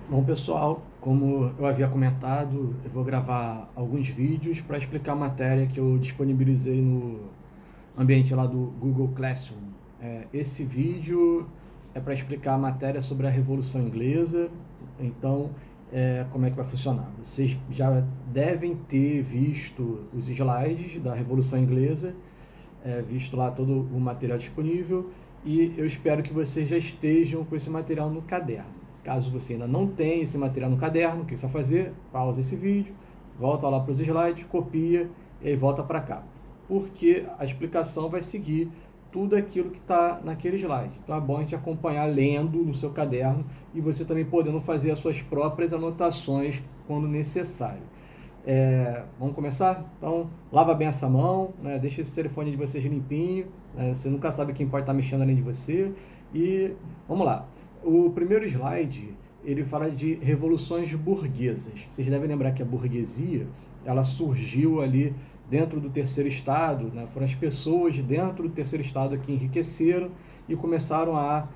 Bom, pessoal, como eu havia comentado, eu vou gravar alguns vídeos para explicar a matéria que eu disponibilizei no ambiente lá do Google Classroom. Esse vídeo é para explicar a matéria sobre a Revolução Inglesa. Então, como é que vai funcionar? Vocês já devem ter visto os slides da Revolução Inglesa, visto lá todo o material disponível, e eu espero que vocês já estejam com esse material no caderno. Caso você ainda não tenha esse material no caderno, o que você vai fazer? Pausa esse vídeo, volta lá para os slides, copia e aí volta para cá. Porque a explicação vai seguir tudo aquilo que está naquele slide. Então é bom a gente acompanhar lendo no seu caderno e você também podendo fazer as suas próprias anotações quando necessário. Vamos começar? Então, lava bem essa mão, né? Deixa esse telefone de vocês limpinho, né? Você nunca sabe quem pode estar mexendo além de você. E vamos lá. O primeiro slide, ele fala de revoluções burguesas. Vocês devem lembrar que a burguesia, ela surgiu ali dentro do terceiro estado, né? Foram as pessoas dentro do terceiro estado que enriqueceram e começaram a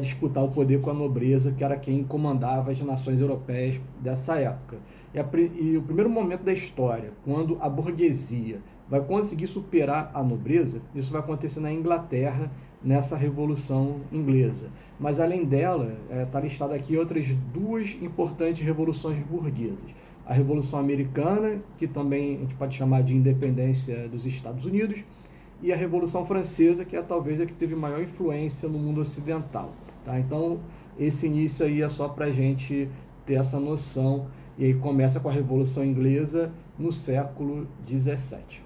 disputar o poder com a nobreza, que era quem comandava as nações europeias dessa época. E o primeiro momento da história, quando a burguesia vai conseguir superar a nobreza, isso vai acontecer na Inglaterra, nessa Revolução Inglesa. Mas além dela, está listada aqui outras duas importantes revoluções burguesas. A Revolução Americana, que também a gente pode chamar de independência dos Estados Unidos, e a Revolução Francesa, que é talvez a que teve maior influência no mundo ocidental. Tá? Então, esse início aí é só para a gente ter essa noção. E aí começa com a Revolução Inglesa no século XVII.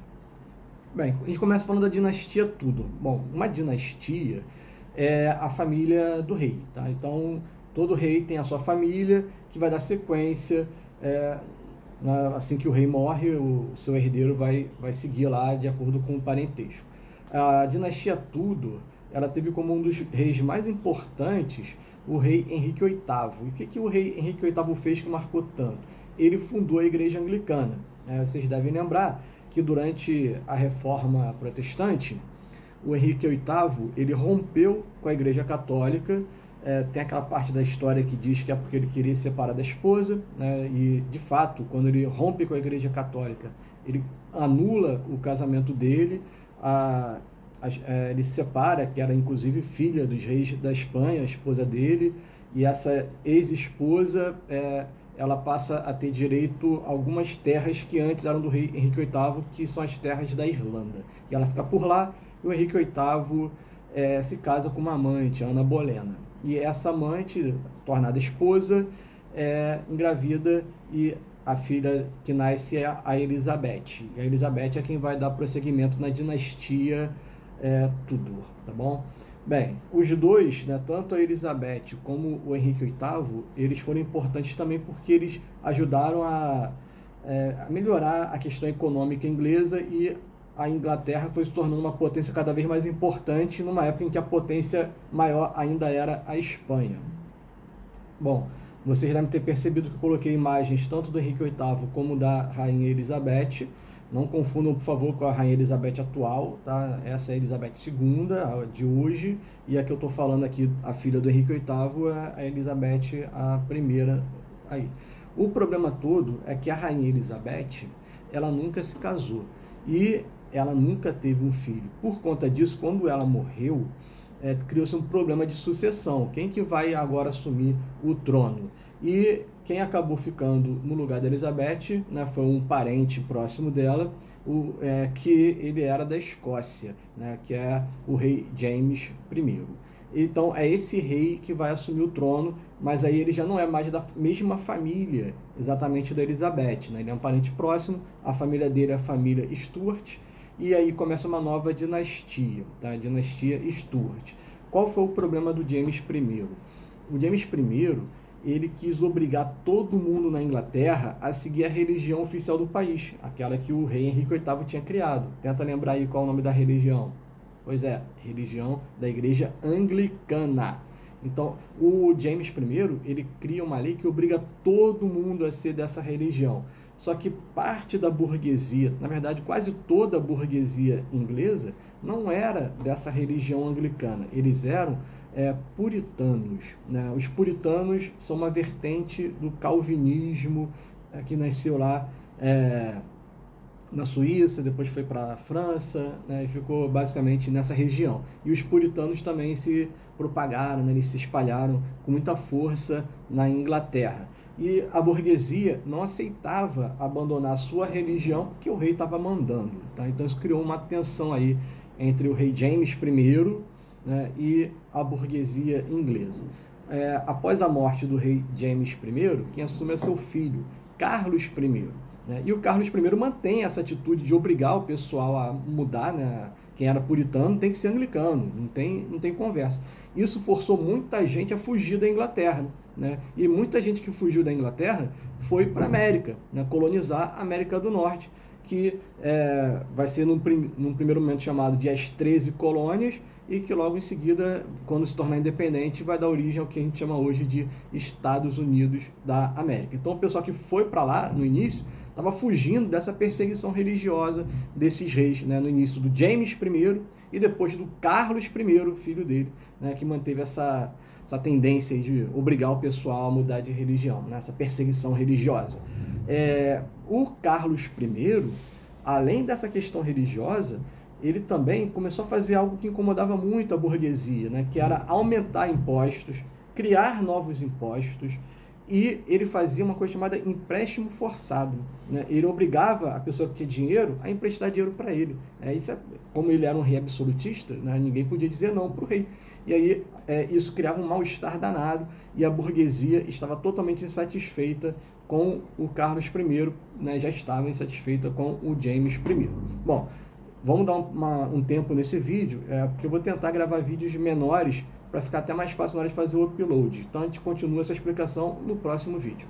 Bem, a gente começa falando da dinastia Tudor. Bom, uma dinastia é a família do rei, tá? Então, todo rei tem a sua família que vai dar sequência. Assim que o rei morre, o seu herdeiro vai seguir lá de acordo com o parentesco. A dinastia Tudor, ela teve como um dos reis mais importantes o rei Henrique VIII. E o que o rei Henrique VIII fez que marcou tanto? Ele fundou a igreja anglicana. Vocês devem lembrar que durante a reforma protestante, o Henrique VIII ele rompeu com a igreja católica. Tem aquela parte da história que diz que é porque ele queria separar da esposa, né? E de fato, quando ele rompe com a igreja católica, ele anula o casamento dele, ele se separa, que era inclusive filha dos reis da Espanha, a esposa dele, e essa ex-esposa, ela passa a ter direito a algumas terras que antes eram do rei Henrique VIII, que são as terras da Irlanda. E ela fica por lá, e o Henrique VIII se casa com uma amante, Ana Bolena. E essa amante, tornada esposa, engravida, e a filha que nasce é a Elizabeth. E a Elizabeth é quem vai dar prosseguimento na dinastia Tudor, tá bom? Bem, os dois, né, tanto a Elizabeth como o Henrique VIII, eles foram importantes também porque eles ajudaram a melhorar a questão econômica inglesa, e a Inglaterra foi se tornando uma potência cada vez mais importante, numa época em que a potência maior ainda era a Espanha. Bom, vocês devem ter percebido que eu coloquei imagens tanto do Henrique VIII como da Rainha Elizabeth. Não confundam, por favor, com a Rainha Elizabeth atual, tá? Essa é a Elizabeth II, a de hoje, e a que eu estou falando aqui, a filha do Henrique VIII, é a Elizabeth a primeira aí. O problema todo é que a Rainha Elizabeth, ela nunca se casou e ela nunca teve um filho. Por conta disso, quando ela morreu, criou-se um problema de sucessão. Quem que vai agora assumir o trono? E quem acabou ficando no lugar da Elizabeth, né, foi um parente próximo dela, que ele era da Escócia, né, que é o rei James I. Então é esse rei que vai assumir o trono, mas aí ele já não é mais da mesma família exatamente da Elizabeth, né? Ele é um parente próximo, a família dele é a família Stuart, e aí começa uma nova dinastia, tá? A dinastia Stuart. Qual foi o problema do James I? O James I, ele quis obrigar todo mundo na Inglaterra a seguir a religião oficial do país, aquela que o rei Henrique VIII tinha criado. Tenta lembrar aí qual é o nome da religião. Pois é, religião da igreja anglicana. Então, o James I, ele cria uma lei que obriga todo mundo a ser dessa religião. Só que parte da burguesia, na verdade quase toda a burguesia inglesa, não era dessa religião anglicana. Eles eram puritanos, né? Os puritanos são uma vertente do calvinismo que nasceu lá na Suíça, depois foi para a França, né, e ficou basicamente nessa região. E os puritanos também se propagaram, né, eles se espalharam com muita força na Inglaterra. E a burguesia não aceitava abandonar a sua religião porque o rei estava mandando. Tá? Então isso criou uma tensão aí entre o rei James I, né, e a burguesia inglesa. Após a morte do rei James I, quem assume é seu filho, Carlos I. Né? E o Carlos I mantém essa atitude de obrigar o pessoal a mudar, né? Quem era puritano tem que ser anglicano, não tem conversa. Isso forçou muita gente a fugir da Inglaterra, né? E muita gente que fugiu da Inglaterra foi para a América, né? Colonizar a América do Norte, que vai ser num primeiro momento chamado de as 13 colônias, e que logo em seguida, quando se tornar independente, vai dar origem ao que a gente chama hoje de Estados Unidos da América. Então o pessoal que foi para lá no início estava fugindo dessa perseguição religiosa desses reis, né, no início do James I e depois do Carlos I, filho dele, né, que manteve essa tendência de obrigar o pessoal a mudar de religião, né, essa perseguição religiosa. O Carlos I, além dessa questão religiosa, ele também começou a fazer algo que incomodava muito a burguesia, né, que era aumentar impostos, criar novos impostos, e ele fazia uma coisa chamada empréstimo forçado, né? Ele obrigava a pessoa que tinha dinheiro a emprestar dinheiro para ele. Como ele era um rei absolutista, né? Ninguém podia dizer não para o rei. E aí isso criava um mal-estar danado, e a burguesia estava totalmente insatisfeita com o Carlos I, né? Já estava insatisfeita com o James I. Bom, vamos dar um tempo nesse vídeo, porque eu vou tentar gravar vídeos menores para ficar até mais fácil na hora de fazer o upload. Então a gente continua essa explicação no próximo vídeo.